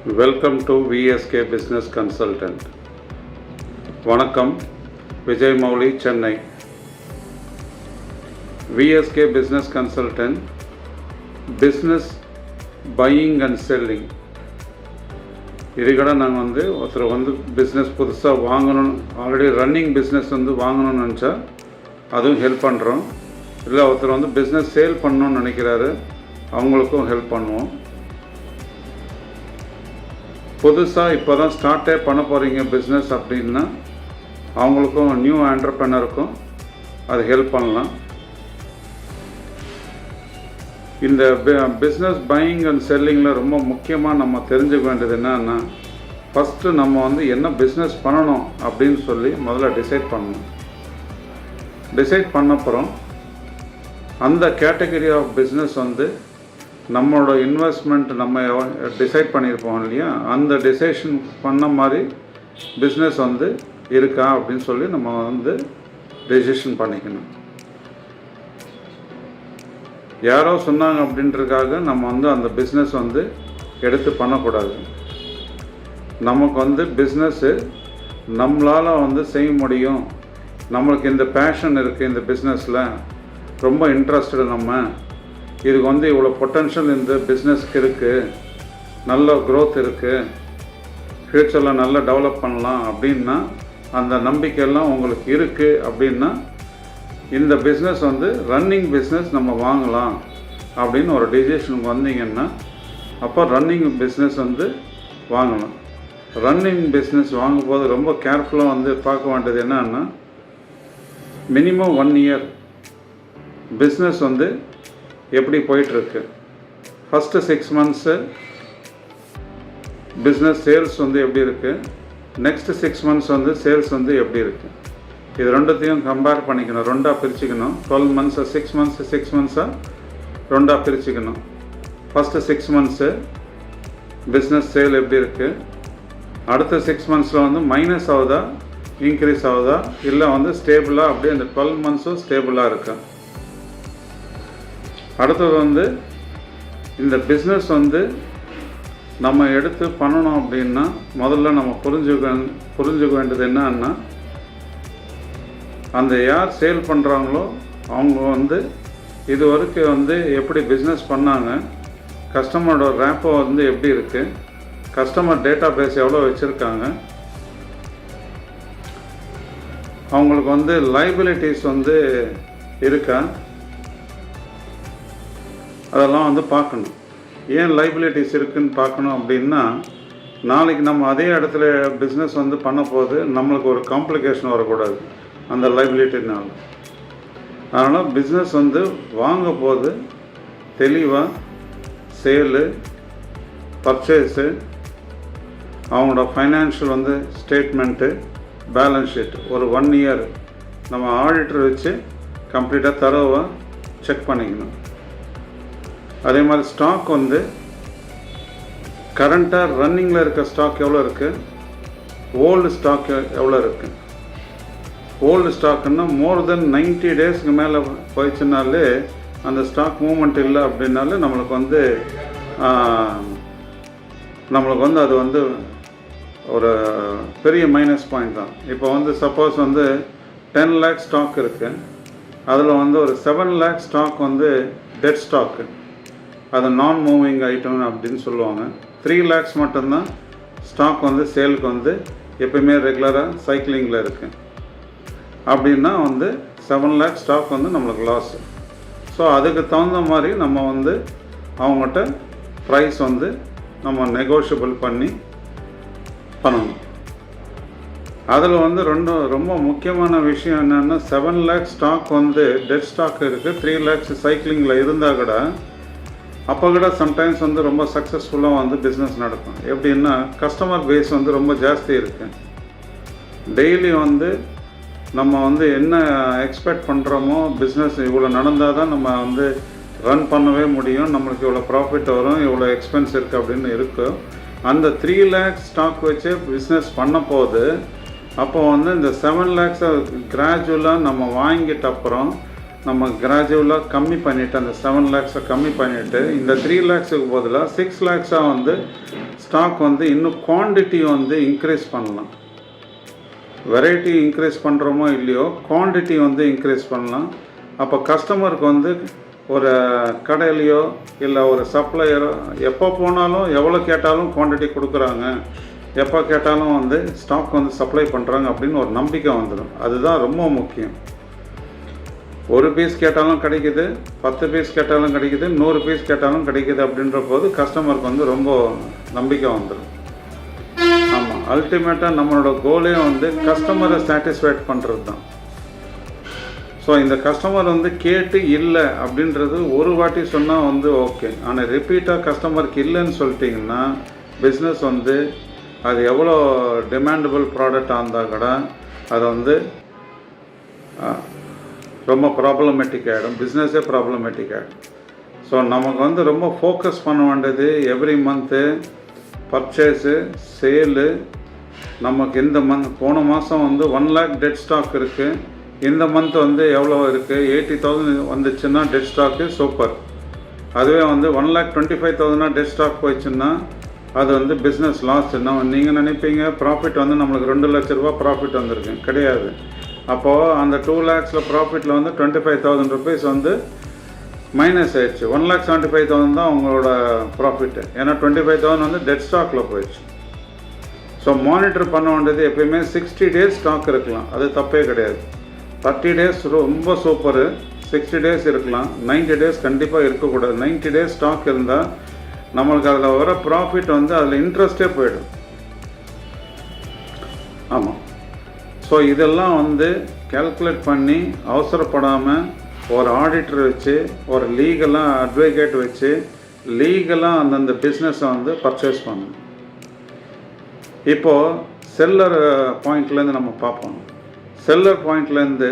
Welcome to VSK business consultant. வணக்கம். Vijay Mouli, Chennai. VSK business consultant, business buying and selling. இதுக்கட நாங்கள் ஒருத்தர் பிஸ்னஸ் புதுசாக வாங்கணும், ஆல்ரெடி ரன்னிங் பிஸ்னஸ் வாங்கணும்னு நினச்சா அதுவும் ஹெல்ப் பண்ணுறோம். இல்லை ஒருத்தர் பிஸ்னஸ் சேல் பண்ணணும்னு நினைக்கிறாரு, அவங்களுக்கும் ஹெல்ப் பண்ணுவோம். புதுசாக இப்போ தான் ஸ்டார்ட்டே பண்ண போகிறீங்க பிஸ்னஸ் அப்படின்னா அவங்களுக்கும், நியூ ஆண்டர்ப்ரனருக்கும் அது ஹெல்ப் பண்ணலாம். இந்த பிஸ்னஸ் பையிங் அண்ட் செல்லிங்கில் ரொம்ப முக்கியமாக நம்ம தெரிஞ்சுக்க வேண்டியது என்னன்னா, ஃபஸ்ட்டு நம்ம என்ன பிஸ்னஸ் பண்ணணும் அப்படின்னு சொல்லி முதல்ல டிசைட் பண்ணணும். டிசைட் பண்ணப்புறம் அந்த கேட்டகரி ஆஃப் பிஸ்னஸ் நம்மளோட இன்வெஸ்ட்மெண்ட் நம்ம டிசைட் பண்ணியிருப்போம் இல்லையா, அந்த டிசைஷன் பண்ண மாதிரி பிஸ்னஸ் இருக்கா அப்படின்னு சொல்லி நம்ம டெசிஷன் பண்ணிக்கணும். யாரோ சொன்னாங்க அப்படின்றதுக்காக நம்ம அந்த பிஸ்னஸ் எடுத்து பண்ணக்கூடாது. நமக்கு பிஸ்னஸ்ஸு நம்மளால் செய்ய முடியும், நம்மளுக்கு இந்த பேஷன் இருக்குது, இந்த பிஸ்னஸில் ரொம்ப இன்ட்ரெஸ்டடு, நம்ம இதுக்கு இவ்வளோ பொட்டன்ஷியல் இந்த பிஸ்னஸ்க்கு இருக்குது, நல்ல க்ரோத் இருக்குது, ஃப்யூச்சரில் நல்லா டெவலப் பண்ணலாம் அப்படின்னா, அந்த நம்பிக்கையெல்லாம் உங்களுக்கு இருக்குது அப்படின்னா இந்த பிஸ்னஸ் ரன்னிங் பிஸ்னஸ் நம்ம வாங்கலாம் அப்படின்னு ஒரு டிசிஷனுக்கு வந்தீங்கன்னா அப்போ ரன்னிங் பிஸ்னஸ் வாங்கலாம். ரன்னிங் பிஸ்னஸ் வாங்கும்போது ரொம்ப கேர்ஃபுல்லாக பார்க்க வேண்டியது என்னன்னா, மினிமம் 1 இயர் பிஸ்னஸ் எப்படி போயிட்டுருக்கு. ஃபஸ்ட்டு 6 மந்த்ஸு பிஸ்னஸ் சேல்ஸ் எப்படி இருக்குது, நெக்ஸ்ட்டு 6 மந்த்ஸ் சேல்ஸ் எப்படி இருக்குது, இது ரெண்டுத்தையும் கம்பேர் பண்ணிக்கணும், ரெண்டாக பிரிச்சுக்கணும். 12 மந்த்ஸை 6 மந்த்ஸாக ரெண்டாக பிரிச்சுக்கணும். ஃபஸ்ட்டு 6 மந்த்ஸு பிஸ்னஸ் சேல் எப்படி இருக்குது, அடுத்த 6 மந்த்ஸில் மைனஸ் ஆகுதா, இன்க்ரீஸ் ஆகுதா, இல்லை ஸ்டேபிளாக அப்படியே அந்த 12 மந்த்ஸும் ஸ்டேபிளாக இருக்கா. அடுத்தது இந்த பிஸ்னஸ் நம்ம எடுத்து பண்ணணும் அப்படின்னா முதல்ல நம்ம புரிஞ்சுக்க வேண்டியது என்னன்னா, அந்த யார் சேல் பண்ணுறாங்களோ அவங்க இது வரைக்கும் எப்படி பிஸ்னஸ் பண்ணாங்க, கஸ்டமரோட ரேப்போ எப்படி இருக்குது, கஸ்டமர் டேட்டா பேஸ் எவ்வளோ வச்சுருக்காங்க, அவங்களுக்கு லைபிலிட்டிஸ் இருக்கா, அதெல்லாம் பார்க்கணும். ஏன் லைபிலிட்டிஸ் இருக்குதுன்னு பார்க்கணும் அப்படின்னா, நாளைக்கு நம்ம அதே இடத்துல பிஸ்னஸ் பண்ண போது நம்மளுக்கு ஒரு காம்ப்ளிகேஷன் வரக்கூடாது அந்த லைபிலிட்டினால். அதனால் பிஸ்னஸ் வாங்க போது தெளிவாக சேலு, பர்ச்சேஸு, அவங்களோட ஃபைனான்ஷியல் ஸ்டேட்மெண்ட்டு, பேலன்ஸ் ஷீட் ஒரு 1 இயர் நம்ம ஆடிட்டர் வச்சு கம்ப்ளீட்டாக தரோவாக செக் பண்ணிக்கணும். அதே மாதிரி ஸ்டாக் கரண்ட்டாக ரன்னிங்கில் இருக்க ஸ்டாக் எவ்வளோ இருக்குது, ஓல்டு ஸ்டாக் எவ்வளோ இருக்குது. ஓல்டு ஸ்டாக்குன்னா மோர் தென் 90 டேஸ்க்கு மேலே போயிடுச்சுனாலே அந்த ஸ்டாக் மூவ்மெண்ட் இல்லை அப்படின்னாலே நம்மளுக்கு அது ஒரு பெரிய மைனஸ் பாயிண்ட் தான். இப்போ சப்போஸ் 10 லேக் ஸ்டாக் இருக்குது, அதில் ஒரு 7 லேக் ஸ்டாக் டெட் ஸ்டாக்கு, அது நான் மூவிங் ஐட்டம் அப்படின்னு சொல்லுவாங்க. 3 லேக்ஸ் மட்டும்தான் ஸ்டாக் சேலுக்கு எப்பயுமே ரெகுலராக சைக்கிளிங்கில் இருக்குது. அப்படின்னா 7 லேக் ஸ்டாக் நம்மளுக்கு லாஸ். ஸோ அதுக்கு தகுந்த மாதிரி நம்ம அவங்ககிட்ட ப்ரைஸ் நம்ம நெகோஷியபிள் பண்ணி பண்ணணும். அதில் ரொம்ப முக்கியமான விஷயம் என்னென்னா, 7 லேக் ஸ்டாக் டெட் ஸ்டாக் இருக்குது, 3 லேக்ஸ் சைக்கிளிங்கில் இருந்தால் கூட அப்போ கூட சம்டைம்ஸ் ரொம்ப சக்ஸஸ்ஃபுல்லாக பிஸ்னஸ் நடக்கும். எப்படின்னா, கஸ்டமர் பேஸ் ரொம்ப ஜாஸ்தி இருக்குது. டெய்லி நம்ம என்ன எக்ஸ்பெக்ட் பண்ணுறோமோ, பிஸ்னஸ் இவ்வளோ நடந்தால் தான் நம்ம ரன் பண்ணவே முடியும், நம்மளுக்கு இவ்வளோ ப்ராஃபிட் வரும், இவ்வளோ எக்ஸ்பென்ஸ் இருக்குது அப்படின்னு இருக்கும். அந்த 3 லேக்ஸ் ஸ்டாக் வச்சு பிஸ்னஸ் பண்ண போது அப்போ இந்த 7 லேக்ஸை கிராஜுவலாக நம்ம வாங்கிட்ட அப்புறம் நம்ம கிராஜுவலாக கம்மி பண்ணிவிட்டு அந்த 7 lakhs கம்மி பண்ணிவிட்டு இந்த 3 lakhsக்கு பதிலாக 6 lakhs வந்து ஸ்டாக் வந்து இன்னும் குவான்டிட்டி வந்து இன்க்ரீஸ் பண்ணலாம். வெரைட்டி இன்க்ரீஸ் பண்ணுறோமோ இல்லையோ குவான்டிட்டி வந்து இன்க்ரீஸ் பண்ணலாம். அப்போ கஸ்டமருக்கு வந்து ஒரு கடையிலையோ இல்லை ஒரு சப்ளையரோ எப்போ போனாலும் எவ்வளோ கேட்டாலும் குவான்டிட்டி கொடுக்குறாங்க, எப்போ கேட்டாலும் வந்து ஸ்டாக் வந்து சப்ளை பண்ணுறாங்க அப்படின்னு ஒரு நம்பிக்கை வந்துடும். அதுதான் ரொம்ப முக்கியம். 1 பீஸ் கேட்டாலும் கிடைக்குது, 10 பீஸ் கேட்டாலும் கிடைக்குது, 100 பீஸ் கேட்டாலும் கிடைக்குது அப்படின்ற போது கஸ்டமருக்கு வந்து ரொம்ப நம்பிக்கை வந்துடும். ஆமாம், அல்டிமேட்டாக நம்மளோட கோலே வந்து கஸ்டமரை சாட்டிஸ்ஃபைட் பண்ணுறது தான். ஸோ இந்த கஸ்டமர் வந்து கேட்டு இல்லை அப்படின்றது ஒரு வாட்டி சொன்னால் வந்து ஓகே. ஆனால் ரிப்பீட்டாக கஸ்டமருக்கு இல்லைன்னு சொல்லிட்டிங்கன்னா பிஸ்னஸ் வந்து அது எவ்வளோ டிமாண்டபிள் ப்ராடக்டாக இருந்தால் கூட அது வந்து ரொம்ப ப்ராப்ளமேட்டிக் ஆகிடும், பிஸ்னஸே ப்ராப்ளமேட்டிக் ஆகிடும். ஸோ நமக்கு வந்து ரொம்ப ஃபோக்கஸ் பண்ண வேண்டியது எவ்ரி மந்த்து பர்ச்சேஸு, சேலு. நமக்கு இந்த போன மாதம் வந்து 1 lakh டெட் ஸ்டாக் இருக்குது. இந்த மந்த் வந்து எவ்வளோ இருக்குது, 80,000 வந்துச்சுன்னா டெட் ஸ்டாக்கு சூப்பர். அதுவே வந்து 1,25,000 டெட் ஸ்டாக் போயிடுச்சுன்னா அது வந்து பிஸ்னஸ் லாஸ். நீங்கள் நினைப்பீங்க ப்ராஃபிட் வந்து நம்மளுக்கு 2 லட்ச ரூபா ப்ராஃபிட் வந்திருக்கு. கிடையாது. அப்போது அந்த 2 lakhs ப்ராஃபிட்டில் வந்து 25,000 rupees வந்து மைனஸ் ஆயிடுச்சு. 1,75,000 தான் உங்களோட ப்ராஃபிட்டு. ஏன்னா 25,000 வந்து டெட் ஸ்டாக்கில் போயிடுச்சு. ஸோ மானிட்டர் பண்ண வேண்டியது எப்பயுமே 60 days ஸ்டாக் இருக்கலாம், அது தப்பே கிடையாது. 30 days ரொம்ப சூப்பரு, 60 days இருக்கலாம், 90 days கண்டிப்பாக இருக்கக்கூடாது. 90 days ஸ்டாக் இருந்தால் நம்மளுக்கு அதில் வர ப்ராஃபிட் வந்து அதில் இன்ட்ரெஸ்டே போயிடும். ஆமாம். ஸோ இதெல்லாம் வந்து கேல்குலேட் பண்ணி அவசரப்படாமல் ஒரு ஆடிட்டர் வச்சு ஒரு லீகலாக அட்வொகேட் வச்சு லீகலாக அந்தந்த பிஸ்னஸை வந்து பர்ச்சேஸ் பண்ணணும். இப்போது செல்லர் பாயிண்ட்லேருந்து நம்ம பார்ப்போம். செல்லர் பாயிண்ட்லேருந்து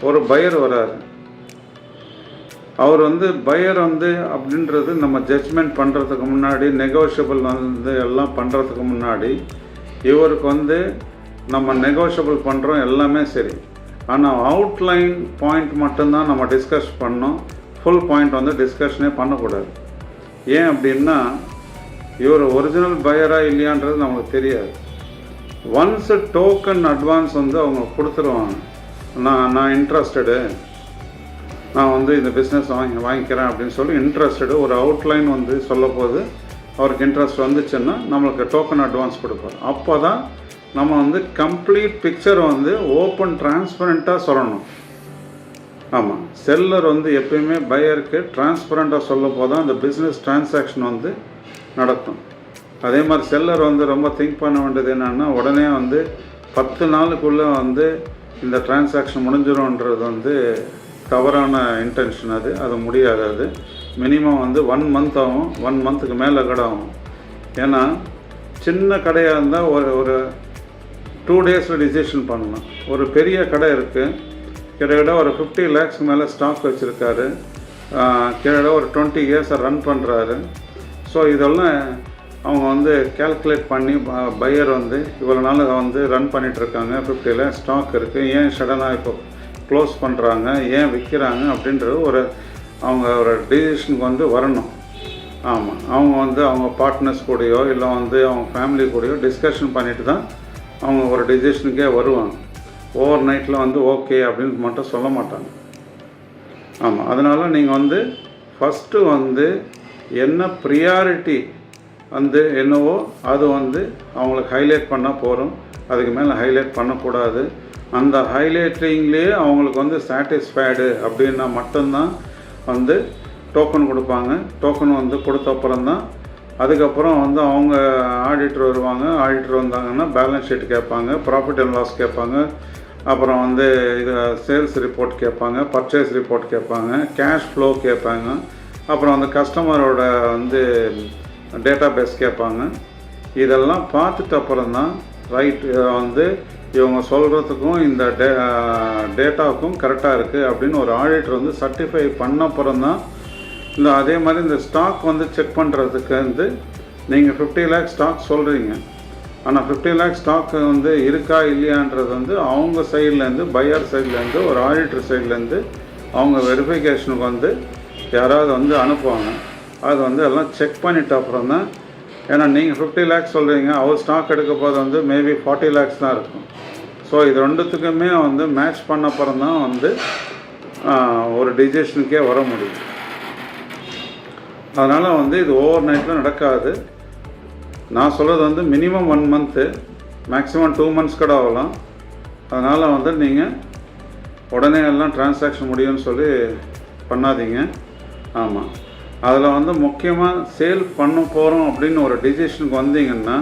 ஒரு பையர் வராரு. அவர் வந்து பையர் வந்து அப்படின்றது நம்ம ஜட்ஜ்மெண்ட் பண்ணுறதுக்கு முன்னாடி, நெகோஷியபிள் வந்து எல்லாம் பண்ணுறதுக்கு முன்னாடி இவருக்கு வந்து நம்ம நெகோஷியபிள் பண்ணுறோம் எல்லாமே சரி. ஆனால் அவுட்லைன் பாயிண்ட் மட்டும்தான் நம்ம டிஸ்கஸ் பண்ணோம். ஃபுல் பாயிண்ட் வந்து டிஸ்கஷனே பண்ணக்கூடாது. ஏன் அப்படின்னா இவர் ஒரிஜினல் பையராக இல்லையான்றது நமக்கு தெரியாது. ஒன்ஸ் டோக்கன் அட்வான்ஸ் வந்து அவங்க கொடுத்துருவாங்க. நான் இன்ட்ரெஸ்டடு, நான் வந்து இந்த பிஸ்னஸ் வாங்கிக்கிறேன் அப்படின்னு சொல்லி இன்ட்ரெஸ்டடு ஒரு அவுட்லைன் வந்து சொல்ல போது அவருக்கு இன்ட்ரெஸ்ட் வந்துச்சுன்னா நம்மளுக்கு டோக்கன் அட்வான்ஸ் கொடுப்பார். அப்போ தான் நம்ம வந்து கம்ப்ளீட் பிக்சரை வந்து ஓப்பன் டிரான்ஸ்பரண்ட்டாக சொல்லணும். ஆமாம், செல்லர் வந்து எப்பயுமே பையருக்கு டிரான்ஸ்பரண்ட்டாக சொல்ல போதான் அந்த பிஸ்னஸ் டிரான்சாக்ஷன் வந்து நடக்கும். அதே மாதிரி செல்லர் வந்து ரொம்ப திங்க் பண்ண வேண்டியது என்னென்னா உடனே வந்து 10 நாளுக்குள்ளே வந்து இந்த டிரான்சாக்ஷன் முடிஞ்சிடும்ன்றது வந்து தவறான இன்டென்ஷன். அது முடியாது. அது மினிமம் வந்து 1 month ஆகும், 1 monthக்கு மேலே கடை ஆகும். ஏன்னா சின்ன கடையாக இருந்தால் ஒரு 2 daysல டிசிஷன் பண்ணலாம். ஒரு பெரிய கடை இருக்குது, கிட்டத்தட்ட ஒரு 50 lakhs மேலே ஸ்டாக் வச்சுருக்காரு, கிட்டத்தட்ட ஒரு 20 years ரன் பண்ணுறாரு. ஸோ இதெல்லாம் அவங்க வந்து கேல்குலேட் பண்ணி பையர் வந்து இவ்வளோ நாள் வந்து ரன் பண்ணிகிட்ருக்காங்க, 50 lakhs ஸ்டாக் இருக்குது, ஏன் சடனாக இப்போ க்ளோஸ் பண்ணுறாங்க, ஏன் விற்கிறாங்க அப்படின்றது அவங்க ஒரு டிசிஷனுக்கு வந்து வரணும். ஆமாம், அவங்க வந்து அவங்க பார்ட்னர்ஸ் கூடயோ இல்லை வந்து அவங்க ஃபேமிலி கூடயோ டிஸ்கஷன் பண்ணிவிட்டு தான் அவங்க ஒரு டிசிஷனுக்கே வருவாங்க. ஓவர் நைட்டில் வந்து ஓகே அப்படின்னு மட்டும் சொல்ல மாட்டாங்க. ஆமாம், அதனால் நீங்கள் வந்து ஃபஸ்ட்டு வந்து என்ன ப்ரியாரிட்டி வந்து என்னவோ அது வந்து அவங்களுக்கு ஹைலைட் பண்ணால் போகிறோம். அதுக்கு மேலே ஹைலைட் பண்ணக்கூடாது. அந்த ஹைலைட்டிங்லேயே அவங்களுக்கு வந்து சாட்டிஸ்ஃபைடு அப்படின்னா மட்டும்தான் வந்து டோக்கன் கொடுப்பாங்க. டோக்கன் வந்து கொடுத்த அப்புறம்தான் அதுக்கப்புறம் வந்து அவங்க ஆடிட்டர் வருவாங்க. ஆடிட்டர் வந்தாங்கன்னா பேலன்ஸ் ஷீட் கேட்பாங்க, ப்ராஃபிட் அண்ட் லாஸ் கேட்பாங்க, அப்புறம் வந்து இது சேல்ஸ் ரிப்போர்ட் கேட்பாங்க, பர்ச்சேஸ் ரிப்போர்ட் கேட்பாங்க, கேஷ் ஃப்ளோ கேட்பாங்க, அப்புறம் அந்த கஸ்டமரோட வந்து டேட்டா பேஸ் கேட்பாங்க. இதெல்லாம் பார்த்துட்டு அப்புறம் தான் ரைட் வந்து இவங்க சொல்கிறதுக்கும் இந்த டேட்டாவுக்கும் கரெக்டாக இருக்குது அப்படின்னு ஒரு ஆடிட்டர் வந்து சர்டிஃபை பண்ண அப்புறம் தான் இந்த அதே மாதிரி இந்த ஸ்டாக் வந்து செக் பண்ணுறதுக்கு வந்து நீங்கள் 50 lakhs ஸ்டாக் சொல்கிறீங்க. ஆனால் 50 lakhs ஸ்டாக் வந்து இருக்கா இல்லையான்றது வந்து அவங்க சைட்லேருந்து, பையர் சைட்லேருந்து, ஒரு ஆடிட்டர் சைட்லேருந்து அவங்க வெரிஃபிகேஷனுக்கு வந்து யாராவது வந்து அனுப்புவாங்க. அது வந்து எல்லாம் செக் பண்ணிட்ட அப்புறம் தான், ஏன்னா நீங்கள் 50 lakhs சொல்கிறீங்க, அவர் ஸ்டாக் எடுக்க போது வந்து மேபி 40 lakhs தான் இருக்கும். ஸோ இது ரெண்டுத்துக்குமே வந்து மேட்ச் பண்ண அப்புறம் தான் வந்து ஒரு டிசிஷனுக்கே வர முடியும். அதனால் வந்து இது ஓவர் நைட்டில் நடக்காது. நான் சொல்கிறது வந்து மினிமம் 1 month, மேக்ஸிமம் 2 months கூட ஆகலாம். அதனால் வந்து நீங்கள் உடனே எல்லாம் டிரான்சாக்ஷன் முடியும்னு சொல்லி பண்ணாதீங்க. ஆமாம், அதில் வந்து முக்கியமாக சேல் பண்ண போகிறோம் அப்படின்னு ஒரு டிசிஷனுக்கு வந்தீங்கன்னா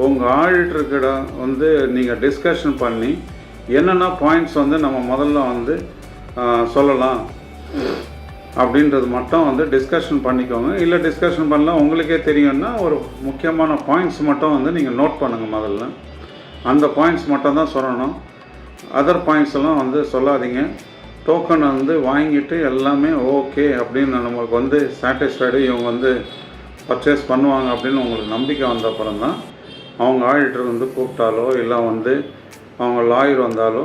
உங்கள் ஆடிட்டர்கிட்ட வந்து நீங்கள் டிஸ்கஷன் பண்ணி என்னென்ன பாயிண்ட்ஸ் வந்து நம்ம முதல்ல வந்து சொல்லலாம் அப்படின்றது மட்டும் வந்து டிஸ்கஷன் பண்ணிக்கோங்க. இல்லை டிஸ்கஷன் பண்ணலாம் உங்களுக்கே தெரியும்னா ஒரு முக்கியமான பாயிண்ட்ஸ் மட்டும் வந்து நீங்கள் நோட் பண்ணுங்கள். முதல்ல அந்த பாயிண்ட்ஸ் மட்டும் தான் சொல்லணும். அதர் பாயிண்ட்ஸ் எல்லாம் வந்து சொல்லாதீங்க. டோக்கன் வந்து வாங்கிட்டு எல்லாமே ஓகே அப்படின்னு நம்மளுக்கு வந்து சாட்டிஸ்ஃபைடு, இவங்க வந்து பர்ச்சேஸ் பண்ணுவாங்க அப்படின்னு உங்களுக்கு நம்பிக்கை வந்த அப்புறம் தான் அவங்க ஆடிட்டர் வந்து கூப்பிட்டாலோ இல்லை வந்து அவங்க லாயர் வந்தாலோ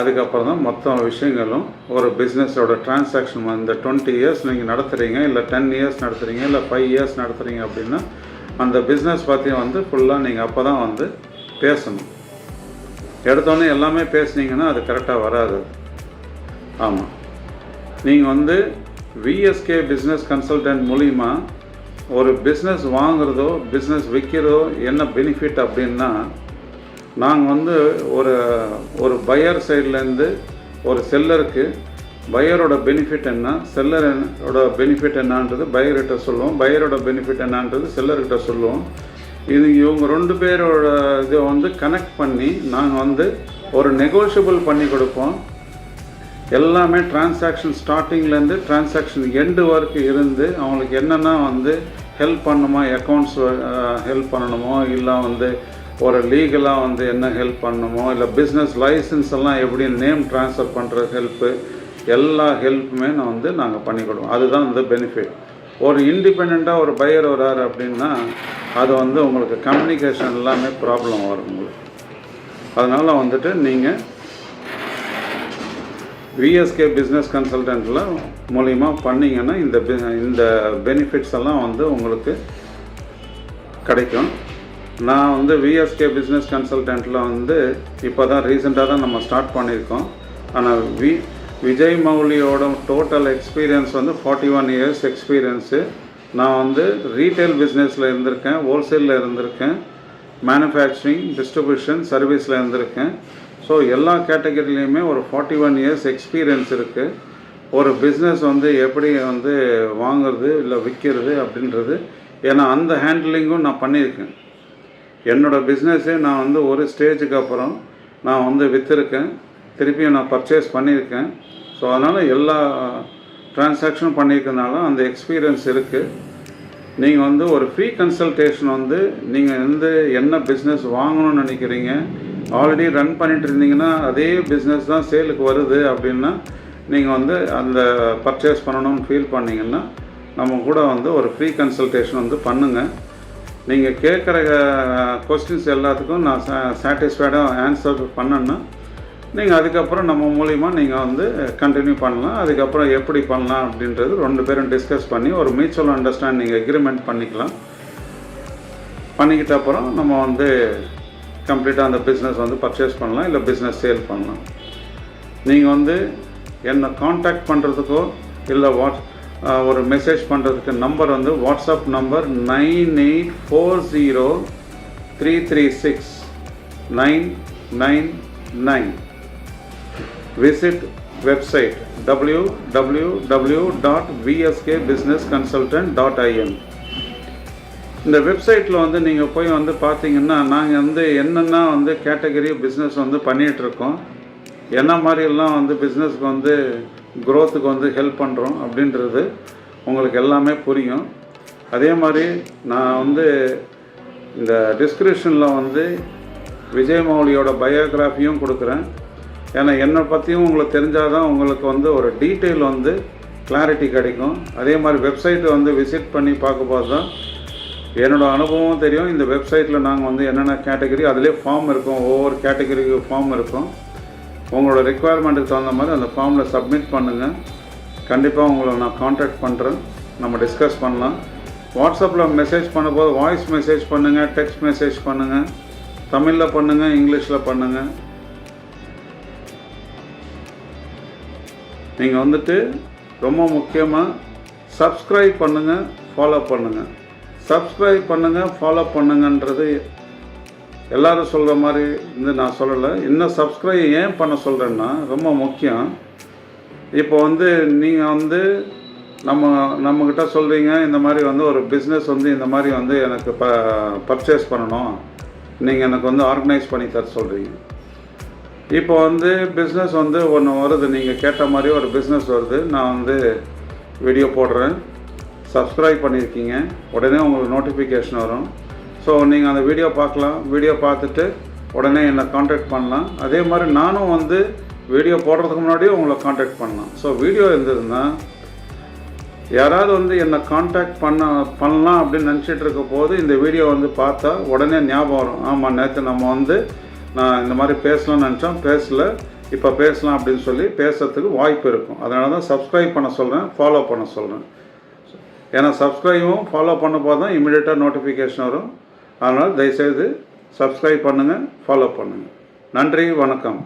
அதுக்கப்புறம் தான் மொத்த விஷயங்களும் ஒரு பிஸ்னஸோட டிரான்சாக்ஷன். இந்த 20 years நீங்கள் நடத்துகிறீங்க, இல்லை 10 years நடத்துகிறீங்க, இல்லை 5 years நடத்துகிறீங்க அப்படின்னா அந்த பிஸ்னஸ் பற்றியும் வந்து ஃபுல்லாக நீங்கள் அப்போ தான் வந்து பேசணும். எடுத்தோடனே எல்லாமே பேசுனீங்கன்னா அது கரெக்டாக வராது. ஆமாம், நீங்கள் வந்து விஎஸ்கே பிஸ்னஸ் கன்சல்டன்ட் மூலிமா ஒரு பிஸ்னஸ் வாங்குறதோ பிஸ்னஸ் விற்கிறதோ என்ன பெனிஃபிட் அப்படின்னா, நாங்கள் வந்து ஒரு பையர் சைட்லேருந்து ஒரு செல்லருக்கு பையரோட பெனிஃபிட் என்ன, செல்லரோட பெனிஃபிட் என்னான்றது பையர்கிட்ட சொல்லுவோம், பையரோட பெனிஃபிட் என்னான்றது செல்லர்கிட்ட சொல்லுவோம். இவங்க 2 பேரோட இதை வந்து கனெக்ட் பண்ணி நாங்கள் வந்து ஒரு நெகோஷியபிள் பண்ணி கொடுப்போம். எல்லாமே டிரான்சாக்ஷன் ஸ்டார்டிங்லேருந்து டிரான்சாக்ஷன் எண்டு வரைக்கும் இருந்து அவங்களுக்கு என்னென்னா வந்து ஹெல்ப் பண்ணணுமா, அக்கௌண்ட்ஸ் ஹெல்ப் பண்ணணுமோ, இல்லை வந்து ஒரு லீகலாக வந்து என்ன ஹெல்ப் பண்ணணுமோ, இல்லை பிஸ்னஸ் லைசன்ஸ் எல்லாம் எப்படி நேம் ட்ரான்ஸ்ஃபர் பண்ணுற ஹெல்ப்பு, எல்லா ஹெல்ப்புமே நாங்கள் பண்ணி கொடுப்போம். அதுதான் வந்து பெனிஃபிட். ஒரு இண்டிபெண்ட்டாக ஒரு பையர் வராரு அப்படின்னா அது வந்து உங்களுக்கு கம்யூனிகேஷன் எல்லாமே ப்ராப்ளம் வரும் உங்களுக்கு. அதனால் வந்துட்டு நீங்கள் விஎஸ்கே பிஸ்னஸ் கன்சல்டன்ட்டில் மூலிமா பண்ணிங்கன்னா இந்த பெனிஃபிட்ஸ் எல்லாம் வந்து உங்களுக்கு கிடைக்கும். நான் வந்து விஎஸ்கே பிஸ்னஸ் கன்சல்டன்ட்டில் வந்து இப்போ தான் ரீசெண்டாக தான் நம்ம ஸ்டார்ட் பண்ணியிருக்கோம். ஆனால் விஜய் மௌலியோட டோட்டல் எக்ஸ்பீரியன்ஸ் வந்து 41 years எக்ஸ்பீரியன்ஸு. நான் வந்து ரீட்டைல் பிஸ்னஸில் இருந்திருக்கேன், ஹோல்சேலில் இருந்திருக்கேன், மேனுஃபேக்சரிங், டிஸ்ட்ரிபியூஷன், சர்வீஸில் இருந்திருக்கேன். ஸோ எல்லா கேட்டகரிலையுமே ஒரு 41 years எக்ஸ்பீரியன்ஸ் இருக்குது. ஒரு பிஸ்னஸ் வந்து எப்படி வந்து வாங்குறது இல்லை விற்கிறது அப்படின்றது, ஏன்னா அந்த ஹேண்ட்லிங்கும் நான் பண்ணியிருக்கேன். என்னோடய பிஸ்னஸே நான் வந்து ஒரு ஸ்டேஜுக்கு அப்புறம் நான் வந்து விற்றுருக்கேன், திருப்பியும் நான் பர்ச்சேஸ் பண்ணியிருக்கேன். ஸோ அதனால் எல்லா டிரான்சாக்ஷனும் பண்ணியிருக்கனால அந்த எக்ஸ்பீரியன்ஸ் இருக்குது. நீங்கள் வந்து ஒரு ஃப்ரீ கன்சல்டேஷன் வந்து நீங்கள் வந்து என்ன பிஸ்னஸ் வாங்கணும்னு நினைக்கிறீங்க, ஆல்ரெடி ரன் பண்ணிட்டு இருந்தீங்கன்னா அதே பிஸ்னஸ் தான் சேலுக்கு வருது அப்படின்னா நீங்கள் வந்து அந்த பர்ச்சேஸ் பண்ணணும்னு ஃபீல் பண்ணிங்கன்னா நம்ம கூட வந்து ஒரு ஃப்ரீ கன்சல்டேஷன் வந்து பண்ணுங்கள். நீங்கள் கேட்குற கொஸ்டின்ஸ் எல்லாத்துக்கும் நான் சாட்டிஸ்ஃபைடாக ஆன்சர் பண்ணேன்னா நீங்கள் அதுக்கப்புறம் நம்ம மூலிமா நீங்கள் வந்து கண்டினியூ பண்ணலாம். அதுக்கப்புறம் எப்படி பண்ணலாம் அப்படின்றது 2 பேரும் டிஸ்கஸ் பண்ணி ஒரு மியூச்சுவல் அண்டர்ஸ்டாண்டிங் எக்ரிமெண்ட் பண்ணிக்கலாம். பண்ணிக்கிட்ட அப்புறம் நம்ம வந்து கம்ப்ளீட்டாக அந்த பிஸ்னஸ் வந்து பர்ச்சேஸ் பண்ணலாம், இல்லை பிஸ்னஸ் சேல் பண்ணலாம். நீங்கள் வந்து என்னை காண்டாக்ட் பண்ணுறதுக்கோ இல்லை ஒரு மெசேஜ் பண்ணுறதுக்கு நம்பர் வந்து WhatsApp number 9840336999. Visit website www.vskbusinessconsultant.in. இந்த வெப்சைட்டில் வந்து நீங்கள் போய் வந்து பார்த்தீங்கன்னா நாங்கள் வந்து என்னென்னா வந்து கேட்டகரி பிஸ்னஸ் வந்து பண்ணிகிட்ருக்கோம், என்ன மாதிரியெல்லாம் வந்து பிஸ்னஸ்க்கு வந்து க்ரோத்துக்கு வந்து ஹெல்ப் பண்ணுறோம் அப்படின்றது உங்களுக்கு எல்லாமே புரியும். அதே மாதிரி நான் வந்து இந்த டிஸ்கிரிப்ஷனில் வந்து விஜய் மௌலியோட பயோகிராஃபியும் கொடுக்குறேன். ஏன்னா என்னை பற்றியும் உங்களுக்கு தெரிஞ்சால் தான் உங்களுக்கு வந்து ஒரு டீட்டெயில் வந்து கிளாரிட்டி கிடைக்கும். அதே மாதிரி வெப்சைட்டை வந்து விசிட் பண்ணி பார்க்கும்போது தான் என்னோடய அனுபவம் தெரியும். இந்த வெப்சைட்டில் நாங்கள் வந்து என்னென்ன கேட்டகரி, அதிலே ஃபார்ம் இருக்கும், ஒவ்வொரு கேட்டகரிக்கு ஃபார்ம் இருக்கும். உங்களோட ரெக்குவயர்மெண்ட்டுக்கு தகுந்த மாதிரி அந்த ஃபார்மில் சப்மிட் பண்ணுங்கள். கண்டிப்பாக உங்களை நான் காண்டாக்ட் பண்ணுறேன், நம்ம டிஸ்கஸ் பண்ணலாம். வாட்ஸ்அப்பில் மெசேஜ் பண்ணும்போது வாய்ஸ் மெசேஜ் பண்ணுங்கள், டெக்ஸ்ட் மெசேஜ் பண்ணுங்கள், தமிழில் பண்ணுங்கள், இங்கிலீஷில் பண்ணுங்கள். நீங்கள் வந்துட்டு ரொம்ப முக்கியமாக சப்ஸ்கிரைப் பண்ணுங்கள், ஃபாலோ பண்ணுங்கள். சப்ஸ்கிரைப் பண்ணுங்கள், ஃபாலோ பண்ணுங்கன்றது எல்லோரும் சொல்கிற மாதிரி நான் சொல்லலை. இன்னும் சப்ஸ்கிரைப் ஏன் பண்ண சொல்கிறேன்னா ரொம்ப முக்கியம். இப்போ நீங்கள் நம்மக்கிட்ட சொல்கிறீங்க, இந்த மாதிரி ஒரு பிஸ்னஸ் இந்த மாதிரி எனக்கு பர்ச்சேஸ் பண்ணணும், நீங்கள் எனக்கு ஆர்கனைஸ் பண்ணி தர சொல்கிறீங்க. இப்போ பிஸ்னஸ் ஒன்று வருது, நீங்கள் கேட்ட மாதிரி ஒரு பிஸ்னஸ் வருது, நான் வீடியோ போடுறேன், சப்ஸ்கிரைப் பண்ணியிருக்கீங்க, உடனே உங்களுக்கு நோட்டிஃபிகேஷன் வரும். ஸோ நீங்கள் அந்த வீடியோ பார்க்கலாம், வீடியோ பார்த்துட்டு உடனே என்னை காண்டாக்ட் பண்ணலாம். அதே மாதிரி நானும் வீடியோ போடுறதுக்கு முன்னாடியே உங்களை காண்டாக்ட் பண்ணலாம். ஸோ வீடியோ இருந்ததுன்னா யாராவது என்னை காண்டாக்ட் பண்ணலாம் அப்படின்னு நினச்சிட்டு இருக்க போது இந்த வீடியோ பார்த்தா உடனே ஞாபகம் வரும், ஆமாம் நேற்று நம்ம நான் இந்த மாதிரி பேசலாம்னு நினச்சோம், பேசல, இப்போ பேசலாம் அப்படின்னு சொல்லி பேசுகிறதுக்கு வாய்ப்பு இருக்கும். அதனால தான் சப்ஸ்கிரைப் பண்ண சொல்கிறேன், ஃபாலோ பண்ண சொல்கிறேன். ஏன்னா சப்ஸ்கிரைபும் ஃபாலோ பண்ண போது தான் இமீடியட்டாக நோட்டிஃபிகேஷன் வரும். அதனால் தயவுசெய்து சப்ஸ்கிரைப் பண்ணுங்கள், ஃபாலோ பண்ணுங்கள். நன்றி, வணக்கம்.